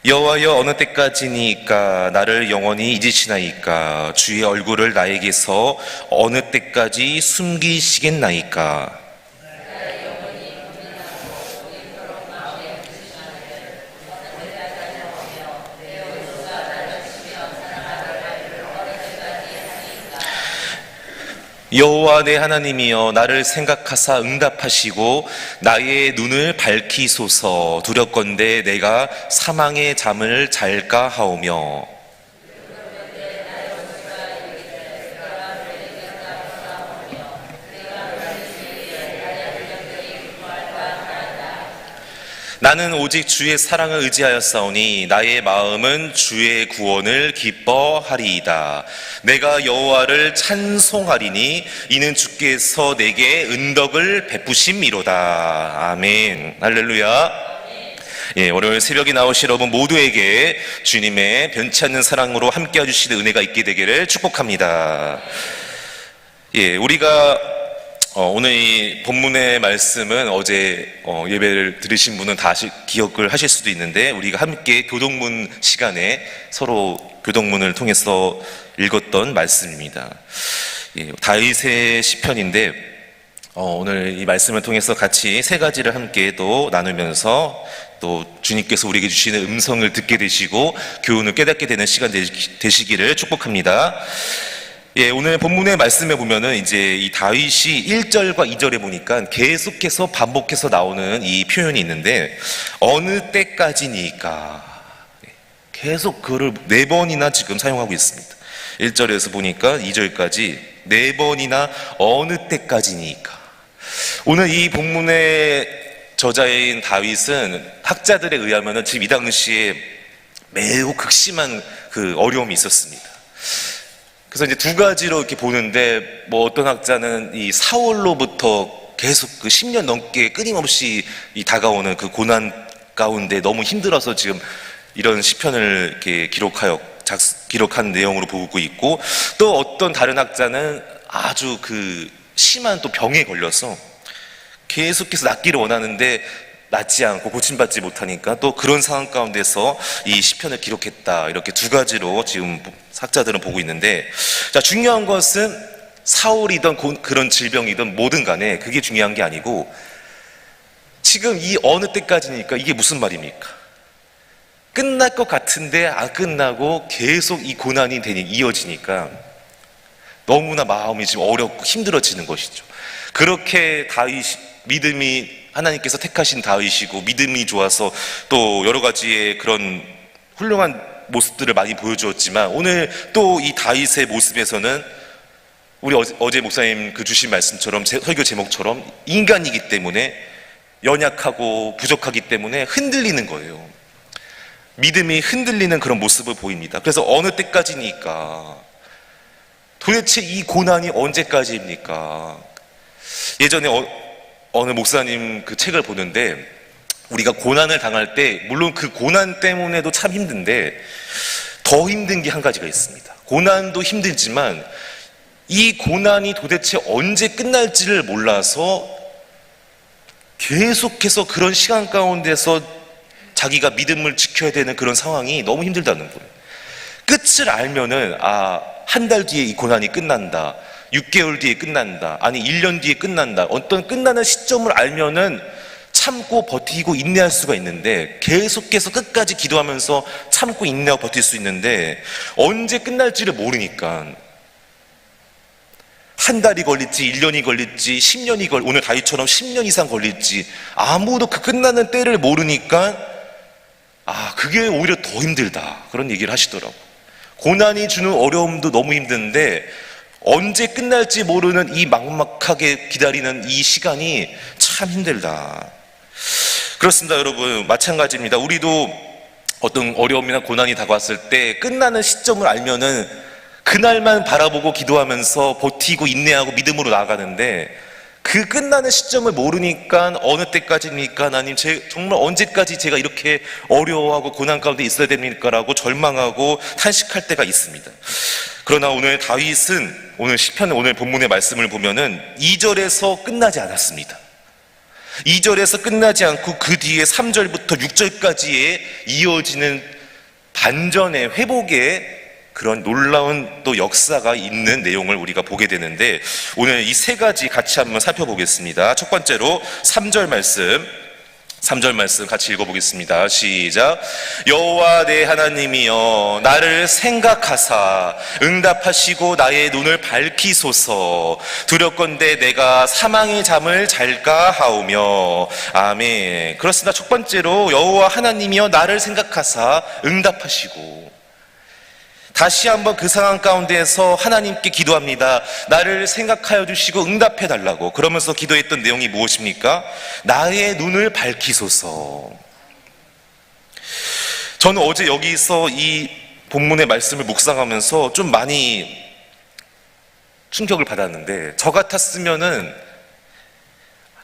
여호와여, 어느 때까지니까 나를 영원히 잊으시나이까? 주의 얼굴을 나에게서 어느 때까지 숨기시겠나이까? 여호와 내 하나님이여, 나를 생각하사 응답하시고 나의 눈을 밝히소서. 두렵건대 내가 사망의 잠을 잘까 하오며. 나는 오직 주의 사랑을 의지하였사오니 나의 마음은 주의 구원을 기뻐하리이다. 내가 여호와를 찬송하리니 이는 주께서 내게 은덕을 베푸심이로다. 아멘. 할렐루야. 월요일 새벽에 나오신 여러분 모두에게 주님의 변치 않는 사랑으로 함께 해주시는 은혜가 있게 되기를 축복합니다. 우리가 오늘 이 본문의 말씀은 어제 예배를 들으신 분은 다 기억을 하실 수도 있는데, 우리가 함께 교동문 시간에 서로 교동문을 통해서 읽었던 말씀입니다. 다윗의 시편인데, 오늘 이 말씀을 통해서 같이 세 가지를 함께 또 나누면서 또 주님께서 우리에게 주시는 음성을 듣게 되시고 교훈을 깨닫게 되는 시간 되시기를 축복합니다. 오늘 본문의 말씀에 보면은 이제 이 다윗이 1절과 2절에 보니까 계속해서 반복해서 나오는 이 표현이 있는데, 어느 때까지니까 계속 그를 4번이나 지금 사용하고 있습니다. 1절에서 보니까 2절까지 4번이나 어느 때까지니까. 오늘 이 본문의 저자인 다윗은 학자들에 의하면은 지금 이 당시에 매우 극심한 그 어려움이 있었습니다. 그래서 이제 두 가지로 이렇게 보는데, 어떤 학자는 이 사울로부터 계속 그 10년 넘게 끊임없이 이 다가오는 그 고난 가운데 너무 힘들어서 지금 이런 시편을 이렇게 기록한 내용으로 보고 있고, 또 어떤 다른 학자는 아주 그 심한 또 병에 걸려서 계속해서 낫기를 원하는데 낫지 않고 고침받지 못하니까 또 그런 상황 가운데서 이 시편을 기록했다. 이렇게 두 가지로 지금 학자들은 보고 있는데, 자, 중요한 것은 사울이든 그런 질병이든 뭐든 간에 그게 중요한 게 아니고, 지금 이 어느 때까지니까 이게 무슨 말입니까? 끝날 것 같은데 안 끝나고 계속 이 고난이 이어지니까 너무나 마음이 지금 어렵고 힘들어지는 것이죠. 그렇게 믿음이 하나님께서 택하신 다윗이고 믿음이 좋아서 또 여러 가지의 그런 훌륭한 모습들을 많이 보여주었지만, 오늘 또 이 다윗의 모습에서는 우리 어제 목사님 그 주신 말씀처럼 설교 제목처럼 인간이기 때문에 연약하고 부족하기 때문에 흔들리는 거예요. 믿음이 흔들리는 그런 모습을 보입니다. 그래서 어느 때까지니까, 도대체 이 고난이 언제까지입니까? 예전에 어느 목사님 그 책을 보는데, 우리가 고난을 당할 때 물론 그 고난 때문에도 참 힘든데 더 힘든 게 한 가지가 있습니다. 고난도 힘들지만 이 고난이 도대체 언제 끝날지를 몰라서 계속해서 그런 시간 가운데서 자기가 믿음을 지켜야 되는 그런 상황이 너무 힘들다는 거예요. 끝을 알면은 한 달 뒤에 이 고난이 끝난다, 6개월 뒤에 끝난다, 아니 1년 뒤에 끝난다, 어떤 끝나는 시점을 알면은 참고 버티고 인내할 수가 있는데, 계속해서 끝까지 기도하면서 참고 인내하고 버틸 수 있는데 언제 끝날지를 모르니까 한 달이 걸릴지 1년이 걸릴지 10년이 오늘 다윗처럼 10년 이상 걸릴지 아무도 그 끝나는 때를 모르니까 그게 오히려 더 힘들다, 그런 얘기를 하시더라고. 고난이 주는 어려움도 너무 힘든데 언제 끝날지 모르는 이 막막하게 기다리는 이 시간이 참 힘들다. 그렇습니다, 여러분. 마찬가지입니다. 우리도 어떤 어려움이나 고난이 다가왔을 때 끝나는 시점을 알면은 그날만 바라보고 기도하면서 버티고 인내하고 믿음으로 나아가는데, 그 끝나는 시점을 모르니까 어느 때까지입니까? 하나님, 정말 언제까지 제가 이렇게 어려워하고 고난 가운데 있어야 됩니까? 라고 절망하고 탄식할 때가 있습니다. 그러나 오늘 다윗은 오늘 시편, 오늘 본문의 말씀을 보면은 2절에서 끝나지 않았습니다. 2절에서 끝나지 않고 그 뒤에 3절부터 6절까지의 이어지는 반전의 회복의 그런 놀라운 또 역사가 있는 내용을 우리가 보게 되는데, 오늘 이 세 가지 같이 한번 살펴보겠습니다. 첫 번째로 3절 말씀 같이 읽어보겠습니다. 시작. 여호와 내 하나님이여 나를 생각하사 응답하시고 나의 눈을 밝히소서. 두렵건대 내가 사망의 잠을 잘까 하오며. 아멘. 그렇습니다. 첫 번째로 여호와 하나님이여 나를 생각하사 응답하시고, 다시 한번 그 상황 가운데에서 하나님께 기도합니다. 나를 생각하여 주시고 응답해 달라고. 그러면서 기도했던 내용이 무엇입니까? 나의 눈을 밝히소서. 저는 어제 여기서 이 본문의 말씀을 묵상하면서 좀 많이 충격을 받았는데, 저 같았으면은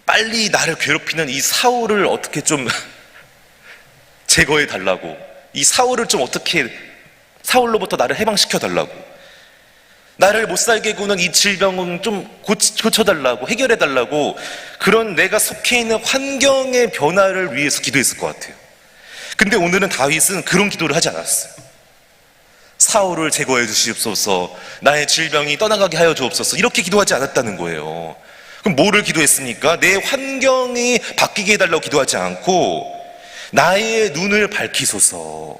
빨리 나를 괴롭히는 이 사울을 어떻게 좀 제거해 달라고, 이 사울을 좀 어떻게, 사울로부터 나를 해방시켜 달라고, 나를 못살게 구는 이 질병은 좀 고쳐달라고, 해결해 달라고, 그런 내가 속해 있는 환경의 변화를 위해서 기도했을 것 같아요. 근데 오늘은 다윗은 그런 기도를 하지 않았어요. 사울을 제거해 주시옵소서, 나의 질병이 떠나가게 하여 주옵소서, 이렇게 기도하지 않았다는 거예요. 그럼 뭐를 기도했습니까? 내 환경이 바뀌게 해달라고 기도하지 않고 나의 눈을 밝히소서.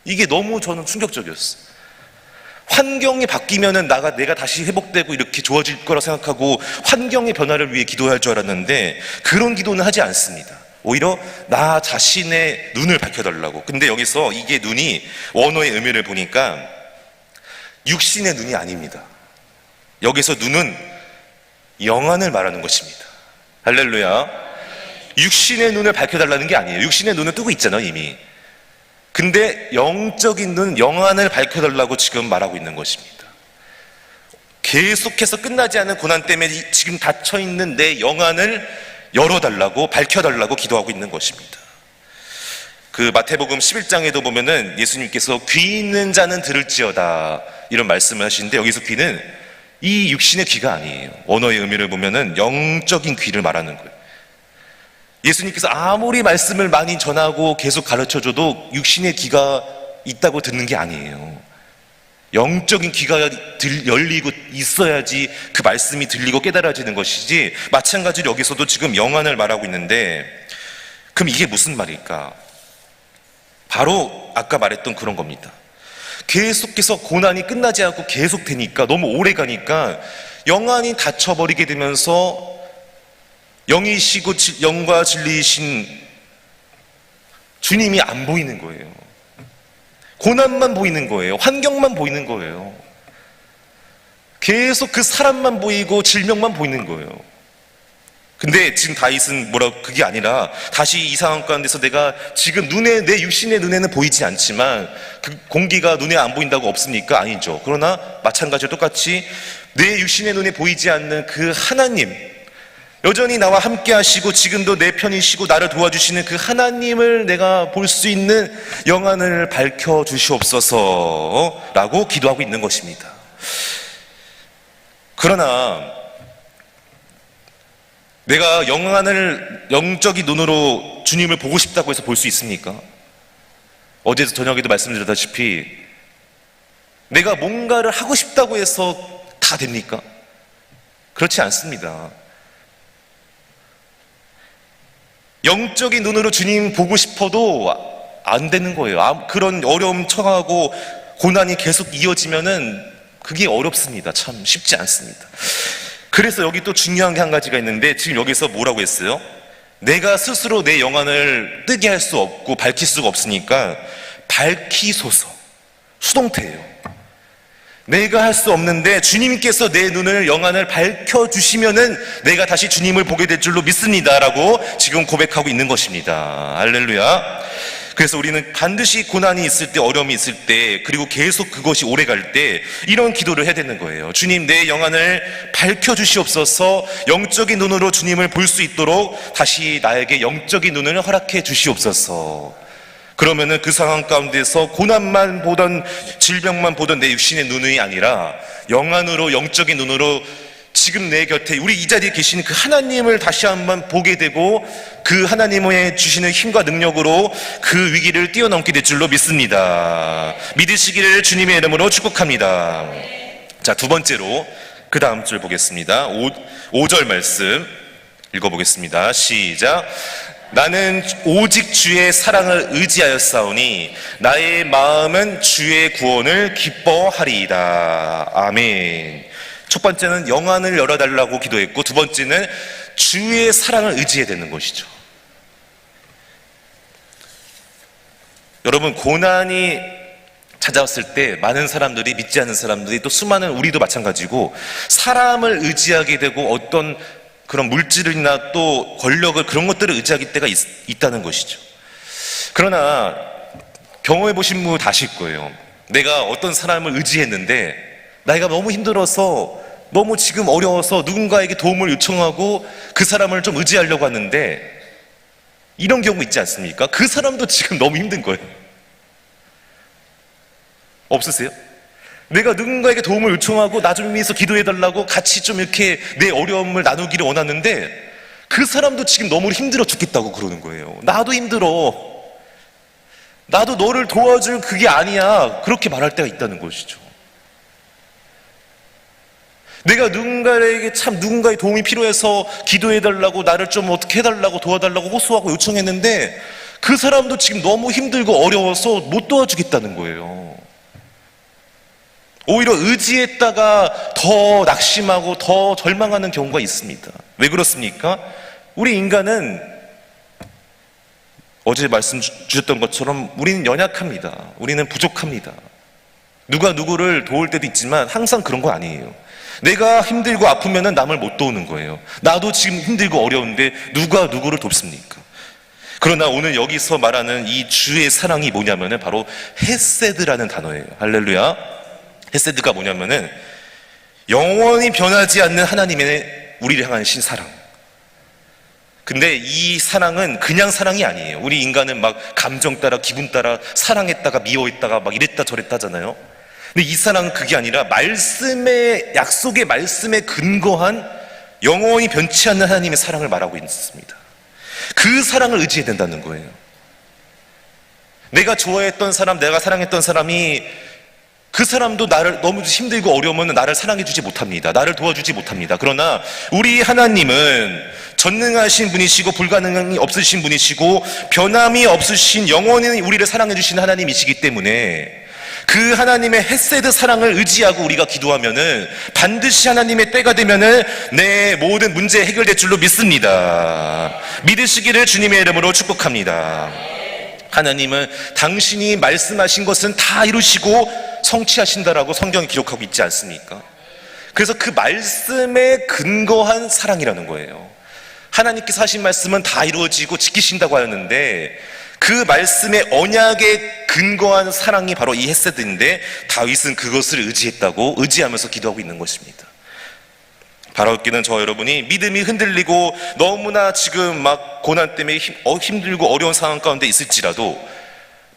이게 너무 저는 충격적이었어요. 환경이 바뀌면은 내가 다시 회복되고 이렇게 좋아질 거라 생각하고 환경의 변화를 위해 기도할 줄 알았는데, 그런 기도는 하지 않습니다. 오히려 나 자신의 눈을 밝혀달라고. 근데 여기서 이게 눈이 원어의 의미를 보니까 육신의 눈이 아닙니다. 여기서 눈은 영안을 말하는 것입니다. 할렐루야. 육신의 눈을 밝혀달라는 게 아니에요. 육신의 눈은 뜨고 있잖아요, 이미. 근데 영적인 눈, 영안을 밝혀달라고 지금 말하고 있는 것입니다. 계속해서 끝나지 않은 고난 때문에 지금 닫혀있는 내 영안을 열어달라고, 밝혀달라고 기도하고 있는 것입니다. 그 마태복음 11장에도 보면은 예수님께서 귀 있는 자는 들을지어다 이런 말씀을 하시는데, 여기서 귀는 이 육신의 귀가 아니에요. 언어의 의미를 보면은 영적인 귀를 말하는 거예요. 예수님께서 아무리 말씀을 많이 전하고 계속 가르쳐줘도 육신의 귀가 있다고 듣는 게 아니에요. 영적인 귀가 열리고 있어야지 그 말씀이 들리고 깨달아지는 것이지, 마찬가지로 여기서도 지금 영안을 말하고 있는데, 그럼 이게 무슨 말일까? 바로 아까 말했던 그런 겁니다. 계속해서 고난이 끝나지 않고 계속 되니까, 너무 오래 가니까 영안이 닫혀버리게 되면서 영이시고 영과 진리이신 주님이 안 보이는 거예요. 고난만 보이는 거예요. 환경만 보이는 거예요. 계속 그 사람만 보이고 질병만 보이는 거예요. 근데 지금 다윗은 그게 아니라 다시 이 상황 가운데서 내가 지금 내 육신의 눈에는 보이지 않지만 그 공기가 눈에 안 보인다고 없습니까? 아니죠. 그러나 마찬가지로 똑같이 내 육신의 눈에 보이지 않는 그 하나님, 여전히 나와 함께 하시고 지금도 내 편이시고 나를 도와주시는 그 하나님을 내가 볼 수 있는 영안을 밝혀주시옵소서 라고 기도하고 있는 것입니다. 그러나 내가 영적인 눈으로 주님을 보고 싶다고 해서 볼 수 있습니까? 어제 저녁에도 말씀드렸다시피 내가 뭔가를 하고 싶다고 해서 다 됩니까? 그렇지 않습니다. 영적인 눈으로 주님 보고 싶어도 안 되는 거예요. 그런 어려움 처하고 고난이 계속 이어지면은 그게 어렵습니다. 참 쉽지 않습니다. 그래서 여기 또 중요한 게 한 가지가 있는데, 지금 여기서 뭐라고 했어요? 내가 스스로 내 영안을 뜨게 할 수 없고 밝힐 수가 없으니까 밝히소서, 수동태예요. 내가 할 수 없는데 주님께서 내 눈을, 영안을 밝혀주시면은 내가 다시 주님을 보게 될 줄로 믿습니다 라고 지금 고백하고 있는 것입니다. 할렐루야. 그래서 우리는 반드시 고난이 있을 때, 어려움이 있을 때, 그리고 계속 그것이 오래 갈 때 이런 기도를 해야 되는 거예요. 주님, 내 영안을 밝혀주시옵소서. 영적인 눈으로 주님을 볼 수 있도록 다시 나에게 영적인 눈을 허락해 주시옵소서. 그러면은 그 상황 가운데서 고난만 보던, 질병만 보던 내 육신의 눈이 아니라 영안으로, 영적인 눈으로 지금 내 곁에 우리 이 자리에 계시는 그 하나님을 다시 한번 보게 되고 그 하나님의 주시는 힘과 능력으로 그 위기를 뛰어넘게 될 줄로 믿습니다. 믿으시기를 주님의 이름으로 축복합니다. 자, 두 번째로 그 다음 줄 보겠습니다. 5절 말씀 읽어보겠습니다. 시작. 나는 오직 주의 사랑을 의지하였사오니 나의 마음은 주의 구원을 기뻐하리이다. 아멘. 첫 번째는 영안을 열어달라고 기도했고, 두 번째는 주의 사랑을 의지해야 되는 것이죠. 여러분, 고난이 찾아왔을 때 많은 사람들이, 믿지 않는 사람들이, 또 수많은 우리도 마찬가지고 사람을 의지하게 되고 어떤 그런 물질이나 또 권력을, 그런 것들을 의지하게 때가 있다는 것이죠. 그러나 경험해 보신 분 다 아실 거예요. 내가 어떤 사람을 의지했는데 내가 너무 힘들어서, 너무 지금 어려워서 누군가에게 도움을 요청하고 그 사람을 좀 의지하려고 하는데, 이런 경우 있지 않습니까? 그 사람도 지금 너무 힘든 거예요. 없으세요? 내가 누군가에게 도움을 요청하고 나 좀 위해서 기도해달라고 같이 좀 이렇게 내 어려움을 나누기를 원하는데, 그 사람도 지금 너무 힘들어 죽겠다고 그러는 거예요. 나도 힘들어. 나도 너를 도와줄 그게 아니야. 그렇게 말할 때가 있다는 것이죠. 내가 누군가에게 참 누군가의 도움이 필요해서 기도해달라고, 나를 좀 어떻게 해달라고, 도와달라고 호소하고 요청했는데 그 사람도 지금 너무 힘들고 어려워서 못 도와주겠다는 거예요. 오히려 의지했다가 더 낙심하고 더 절망하는 경우가 있습니다. 왜 그렇습니까? 우리 인간은 어제 말씀 주셨던 것처럼 우리는 연약합니다. 우리는 부족합니다. 누가 누구를 도울 때도 있지만 항상 그런 거 아니에요. 내가 힘들고 아프면 남을 못 도우는 거예요. 나도 지금 힘들고 어려운데 누가 누구를 돕습니까? 그러나 오늘 여기서 말하는 이 주의 사랑이 뭐냐면은 바로 헤세드라는 단어예요. 할렐루야. 헤세드가 뭐냐면은 영원히 변하지 않는 하나님의 우리를 향하신 사랑. 근데 이 사랑은 그냥 사랑이 아니에요. 우리 인간은 막 감정 따라, 기분 따라 사랑했다가 미워했다가 막 이랬다 저랬다 하잖아요. 근데 이 사랑은 그게 아니라 말씀의, 약속의 말씀에 근거한 영원히 변치 않는 하나님의 사랑을 말하고 있습니다. 그 사랑을 의지해야 된다는 거예요. 내가 좋아했던 사람, 내가 사랑했던 사람이, 그 사람도 나를 너무 힘들고 어려우면 나를 사랑해주지 못합니다. 나를 도와주지 못합니다. 그러나 우리 하나님은 전능하신 분이시고 불가능이 없으신 분이시고 변함이 없으신, 영원히 우리를 사랑해주시는 하나님이시기 때문에 그 하나님의 헤세드 사랑을 의지하고 우리가 기도하면은 반드시 하나님의 때가 되면은 내 모든 문제 해결될 줄로 믿습니다. 믿으시기를 주님의 이름으로 축복합니다. 하나님은 당신이 말씀하신 것은 다 이루시고 성취하신다라고 성경이 기록하고 있지 않습니까? 그래서 그 말씀에 근거한 사랑이라는 거예요. 하나님께서 하신 말씀은 다 이루어지고 지키신다고 하였는데 그 말씀의 언약에 근거한 사랑이 바로 이 헤세드인데, 다윗은 그것을 의지했다고, 의지하면서 기도하고 있는 것입니다. 바라옵기는 저 여러분이 믿음이 흔들리고 너무나 지금 막 고난 때문에 힘들고 어려운 상황 가운데 있을지라도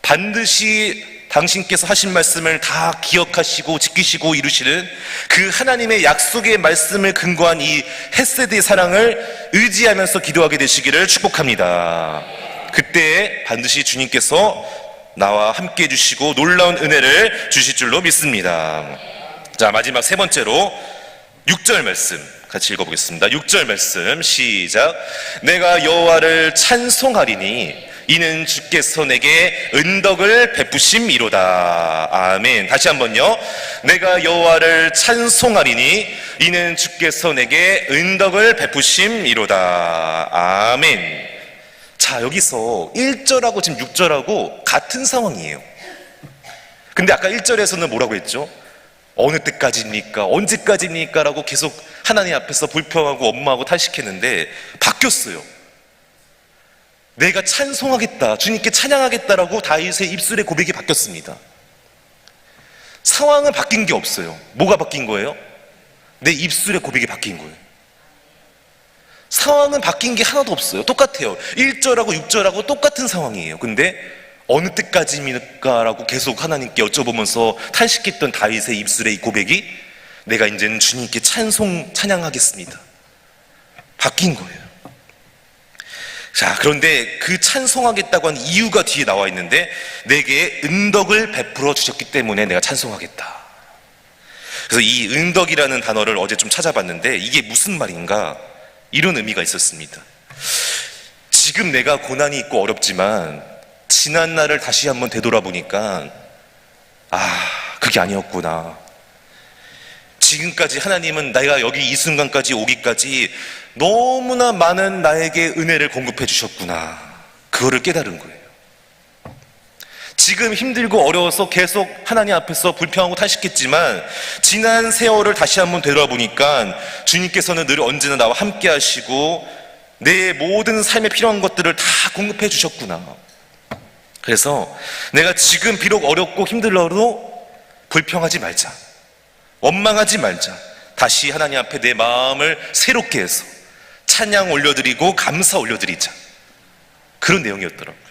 반드시 당신께서 하신 말씀을 다 기억하시고 지키시고 이루시는 그 하나님의 약속의 말씀을 근거한 이 헤세드의 사랑을 의지하면서 기도하게 되시기를 축복합니다. 그때 반드시 주님께서 나와 함께 해주시고 놀라운 은혜를 주실 줄로 믿습니다. 자, 마지막 세 번째로 6절 말씀 같이 읽어보겠습니다. 6절 말씀 시작. 내가 여호와를 찬송하리니 이는 주께서 내게 은덕을 베푸심이로다. 아멘. 다시 한번요. 내가 여호와를 찬송하리니 이는 주께서 내게 은덕을 베푸심이로다. 아멘. 자, 여기서 1절하고 지금 6절하고 같은 상황이에요. 근데 아까 1절에서는 뭐라고 했죠? 어느 때까지입니까? 언제까지입니까? 라고 계속 하나님 앞에서 불평하고 원망하고 탄식했는데 바뀌었어요. 내가 찬송하겠다, 주님께 찬양하겠다라고 다윗의 입술의 고백이 바뀌었습니다. 상황은 바뀐 게 없어요. 뭐가 바뀐 거예요? 내 입술의 고백이 바뀐 거예요. 상황은 바뀐 게 하나도 없어요. 똑같아요. 1절하고 6절하고 똑같은 상황이에요. 근데 어느 때까지입니까? 라고 계속 하나님께 여쭤보면서 탄식했던 다윗의 입술의 이 고백이 내가 이제는 주님께 찬양하겠습니다. 바뀐 거예요. 자, 그런데 그 찬송하겠다고 하는 이유가 뒤에 나와 있는데, 내게 은덕을 베풀어 주셨기 때문에 내가 찬송하겠다. 그래서 이 은덕이라는 단어를 어제 좀 찾아봤는데, 이게 무슨 말인가? 이런 의미가 있었습니다. 지금 내가 고난이 있고 어렵지만 지난 날을 다시 한번 되돌아보니까 그게 아니었구나. 지금까지 하나님은 내가 여기 이 순간까지 오기까지 너무나 많은 나에게 은혜를 공급해 주셨구나. 그거를 깨달은 거예요. 지금 힘들고 어려워서 계속 하나님 앞에서 불평하고 탄식했지만 지난 세월을 다시 한번 되돌아보니까 주님께서는 늘 언제나 나와 함께 하시고 내 모든 삶에 필요한 것들을 다 공급해 주셨구나. 그래서 내가 지금 비록 어렵고 힘들어도 불평하지 말자, 원망하지 말자. 다시 하나님 앞에 내 마음을 새롭게 해서 찬양 올려드리고 감사 올려드리자. 그런 내용이었더라고요.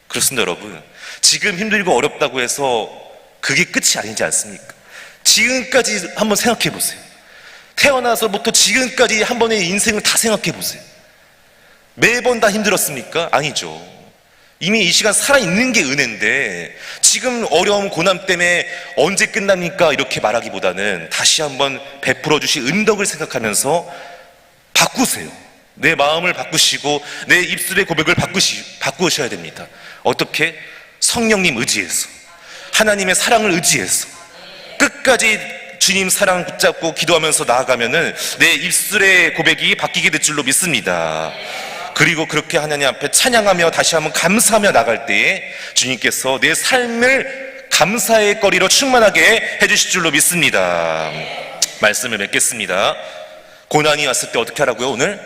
그렇습니다, 여러분. 지금 힘들고 어렵다고 해서 그게 끝이 아니지 않습니까? 지금까지 한번 생각해 보세요. 태어나서부터 지금까지 한 번의 인생을 다 생각해 보세요. 매번 다 힘들었습니까? 아니죠. 이미 이 시간 살아있는 게 은혜인데 지금 어려움 고난 때문에 언제 끝납니까? 이렇게 말하기보다는 다시 한번 베풀어 주신 은덕을 생각하면서 바꾸세요. 내 마음을 바꾸시고 내 입술의 고백을 바꾸셔야 됩니다. 어떻게? 성령님 의지해서, 하나님의 사랑을 의지해서 끝까지 주님 사랑 붙잡고 기도하면서 나아가면은 내 입술의 고백이 바뀌게 될 줄로 믿습니다. 그리고 그렇게 하나님 앞에 찬양하며 다시 한번 감사하며 나갈 때에 주님께서 내 삶을 감사의 거리로 충만하게 해주실 줄로 믿습니다. 말씀을 맺겠습니다. 고난이 왔을 때 어떻게 하라고요? 오늘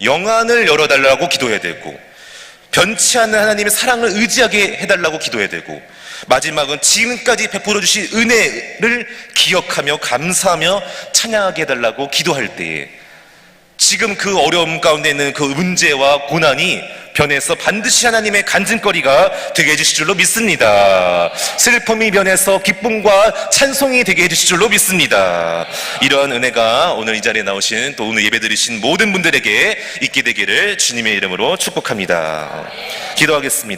영안을 열어달라고 기도해야 되고, 변치 않는 하나님의 사랑을 의지하게 해달라고 기도해야 되고, 마지막은 지금까지 베풀어 주신 은혜를 기억하며 감사하며 찬양하게 해달라고 기도할 때에 지금 그 어려움 가운데 있는 그 문제와 고난이 변해서 반드시 하나님의 간증거리가 되게 해주실 줄로 믿습니다. 슬픔이 변해서 기쁨과 찬송이 되게 해주실 줄로 믿습니다. 이러한 은혜가 오늘 이 자리에 나오신 또 오늘 예배 드리신 모든 분들에게 있게 되기를 주님의 이름으로 축복합니다. 기도하겠습니다.